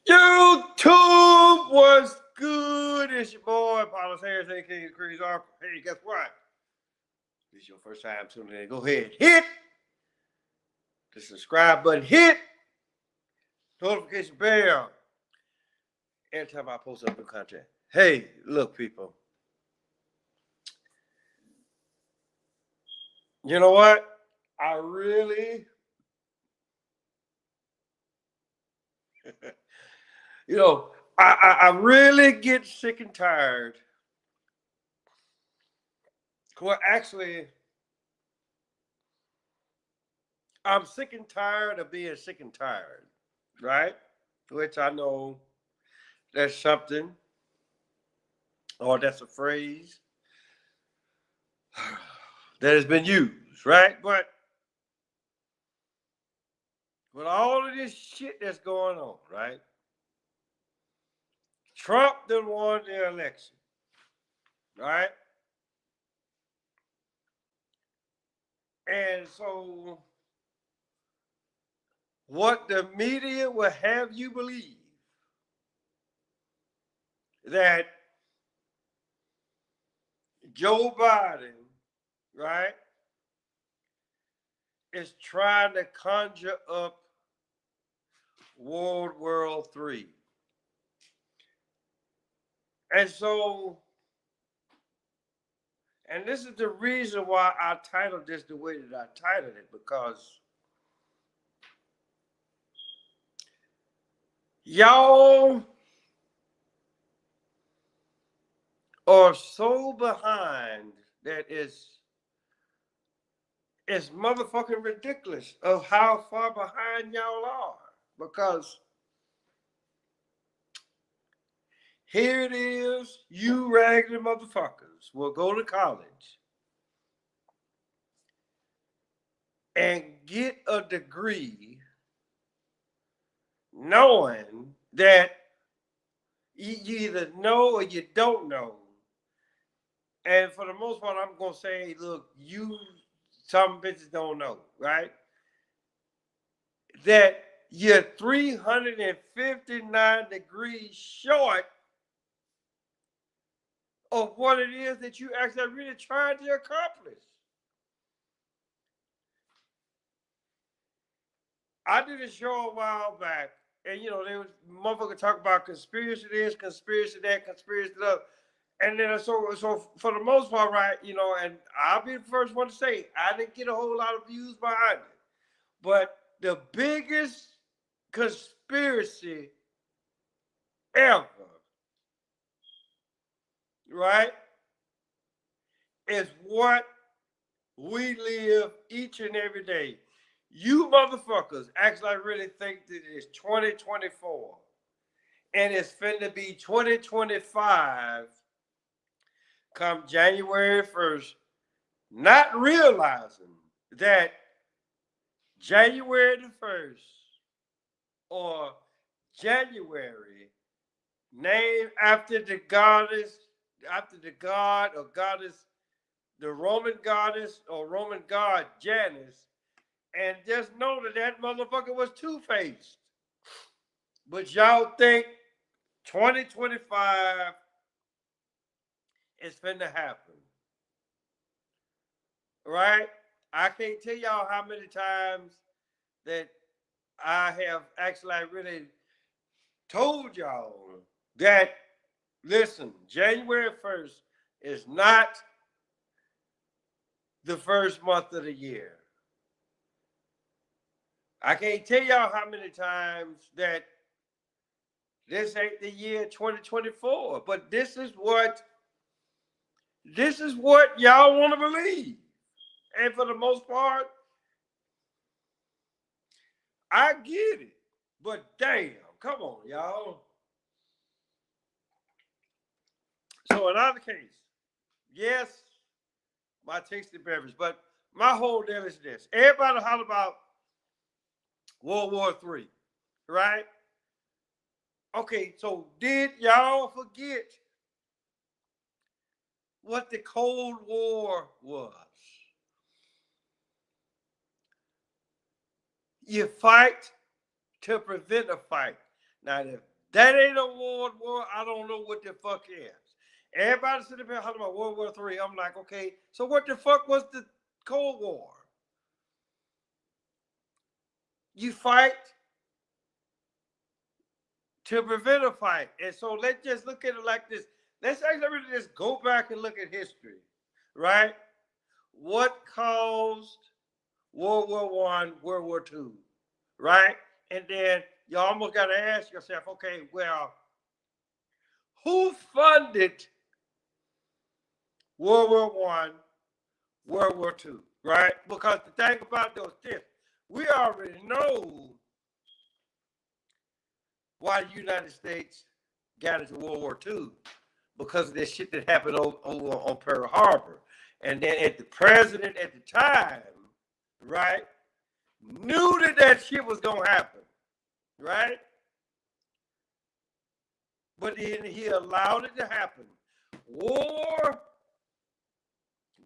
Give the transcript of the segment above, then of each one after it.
YouTube was good. It's your boy, Paulus Harris, aka Chris Arthur. Hey, guess what? This is your first time tuning in. Go ahead, hit the subscribe button, hit notification bell every time I post up new content. Hey, look, people. You know what? I really, you know, I really get sick and tired. Well, actually, I'm sick and tired of being sick and tired, right? Which I know that's something, or that's a phrase that has been used, right? But with all of this shit that's going on, right? Trump done won the election, right? And so, what the media will have you believe that Joe Biden, right, is trying to conjure up World War III. And so, and this is the reason why I titled this the way that I titled it, because y'all are so behind that it's motherfucking ridiculous of how far behind y'all are. Because here it is, you raggedy motherfuckers will go to college and get a degree knowing that you either know or you don't know. And for the most part, I'm going to say, look, you some bitches don't know, right? That you're 359 degrees short of what it is that you actually really trying to accomplish. I did a show a while back, and they was motherfucker talk about conspiracy this, conspiracy that, conspiracy that. And then so for the most part, right, and I'll be the first one to say I didn't get a whole lot of views behind it. But the biggest conspiracy ever, right, is what we live each and every day. You motherfuckers actually really think that it's 2024 and it's finna be 2025 come January 1st, not realizing that January the 1st or January, named after the goddess, after the god or goddess, the Roman goddess or Roman god Janus, and just know that that motherfucker was two-faced. But y'all think 2025 is finna happen, right? I can't tell y'all how many times that I have actually really told y'all that, listen, January 1st is not the first month of the year. I can't tell y'all how many times that this ain't the year 2024, but this is what y'all want to believe. And for the most part, I get it. But damn, come on, y'all. So in either case, yes, my tasty beverage, but my whole deal is this. Everybody holler about World War III, right? Okay, so did y'all forget what the Cold War was? You fight to prevent a fight. Now, the That ain't a World War. I don't know what the fuck is. Everybody sitting there talking about World War III. I'm like, okay, so what the fuck was the Cold War? You fight to prevent a fight. And so let's just look at it like this. Let's actually really just go back and look at history, right? What caused World War I, World War II, right? And then you almost got to ask yourself, okay, well, who funded World War I, World War II, right? Because the thing about those this, we already know why the United States got into World War II, because of this shit that happened over on Pearl Harbor. And then the president at the time, right, knew that shit was going to happen, right? But then he allowed it to happen. War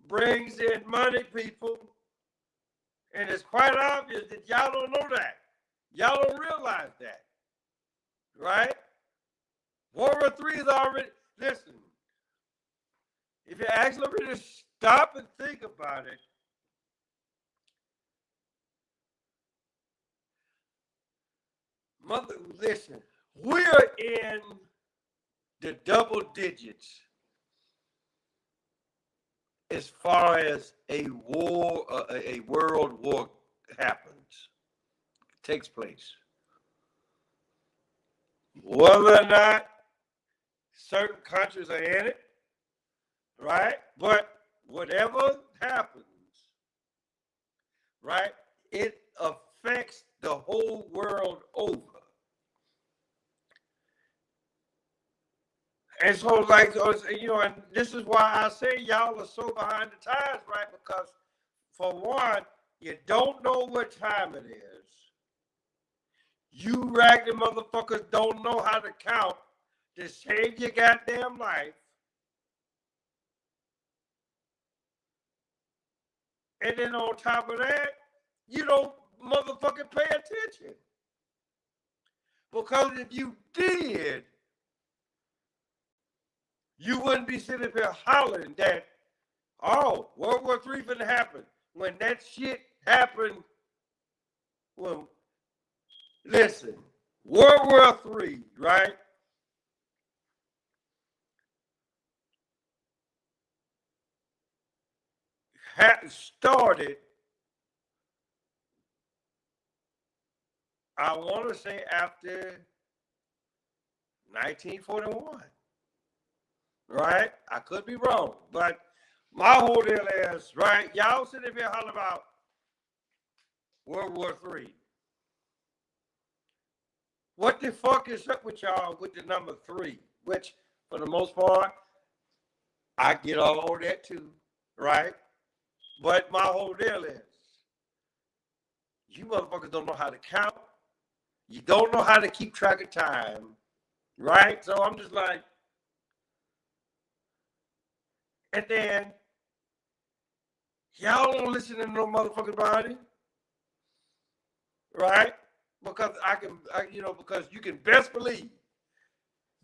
brings in money, people. And it's quite obvious that y'all don't know that. Y'all don't realize that, right? World War III is already, listen, if you actually really stop and think about it, listen, we're in the double digits as far as a war, a world war happens, takes place. Whether or not certain countries are in it, right? But whatever happens, right, it affects the whole world over. And so, like, you know, and this is why I say y'all are so behind the times, right? Because, for one, you don't know what time it is. You raggedy motherfuckers don't know how to count to save your goddamn life. And then on top of that, you don't motherfucking pay attention. Because if you did, you wouldn't be sitting here hollering that, oh, World War III finna happen. When that shit happened, well, listen, World War III, right? Had started, I want to say, after 1941. Right? I could be wrong, but my whole deal is, right, y'all sitting here hollering about World War III. What the fuck is up with y'all with the number 3? Which, for the most part, I get all of that too, right? But my whole deal is, you motherfuckers don't know how to count. You don't know how to keep track of time, right? So I'm just like, and then y'all don't listen to no motherfucking body, right? Because because you can best believe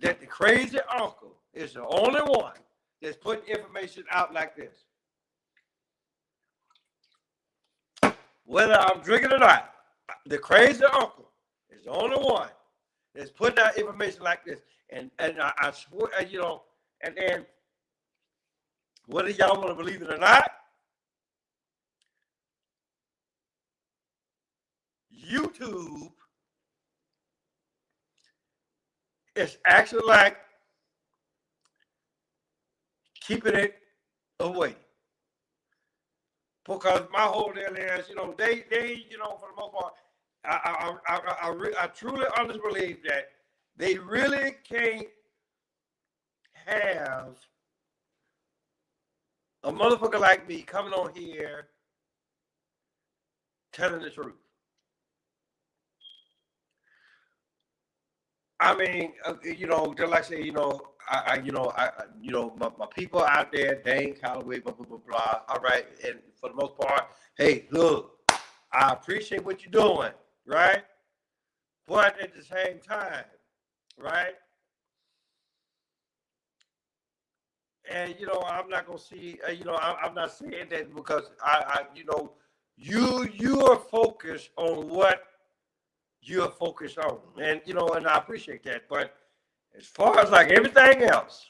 that the crazy uncle is the only one that's putting information out like this. Whether I'm drinking or not, the crazy uncle is the only one that's putting out information like this. And I swear, and then whether y'all want to believe it or not, YouTube is actually like keeping it away. Because my whole deal is, they, for the most part, I truly honestly believe that they really can't have a motherfucker like me coming on here telling the truth. I mean, just like I say, my people out there, Dane Calloway, blah, blah, blah, blah. All right. And for the most part, hey, look, I appreciate what you're doing, right? But at the same time, right? And I'm not gonna see. I'm not saying that because you are focused on what you're focused on, and I appreciate that. But as far as like everything else,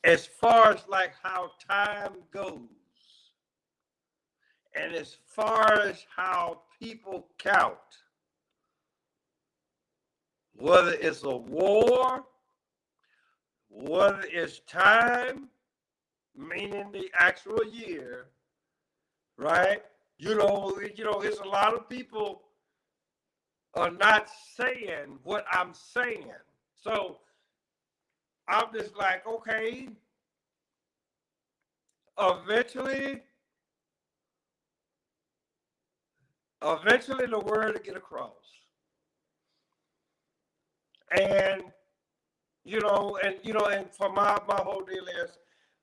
as far as like how time goes, and as far as how people count, whether it's a war, whether it's time, meaning the actual year, right? It's a lot of people are not saying what I'm saying. So I'm just like, okay, eventually the word will get across. And and for my whole deal is,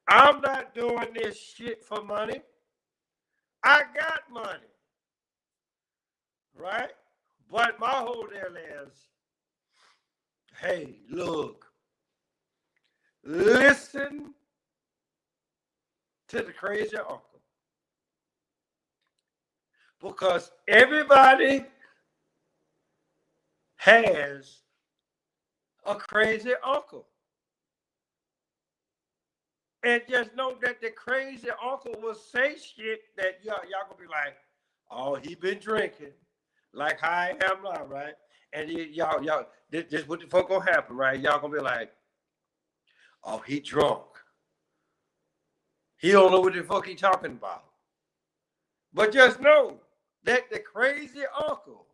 I'm not doing this shit for money. I got money, right? But my whole deal is, hey, look, listen to the crazy uncle. Because everybody has a crazy uncle. And just know that the crazy uncle will say shit that y'all gonna be like, oh, he been drinking, like how I am now, right? And y'all, this what the fuck gonna happen, right? Y'all gonna be like, oh, he drunk. He don't know what the fuck he talking about. But just know that the crazy uncle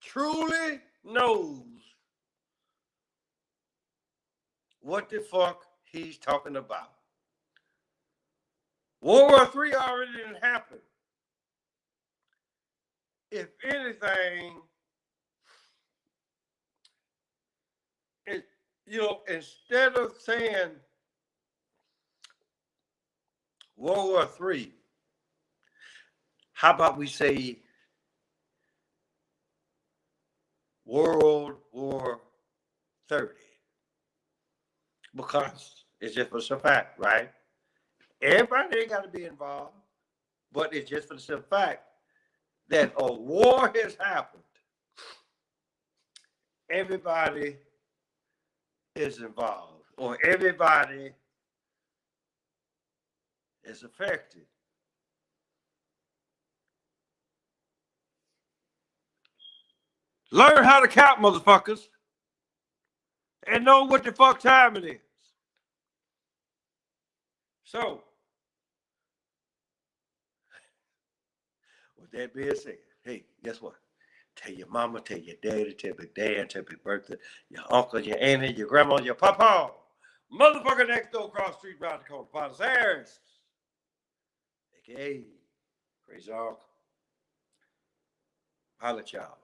truly knows what the fuck he's talking about. World War III already didn't happen. If anything, instead of saying World War III, how about we say World War 30? Because it's just for the fact, right? Everybody ain't got to be involved, but it's just for the simple fact that a war has happened. Everybody is involved, or everybody is affected. Learn how to count, motherfuckers, and know what the fuck time it is. So, with that being said, hey, guess what? Tell your mama, tell your daddy, tell your dad, tell your birthday, your uncle, your auntie, your grandma, your papa. Motherfucker next door across the street, round the corner, Father Harris. AKA Crazy Uncle. Holla at y'all.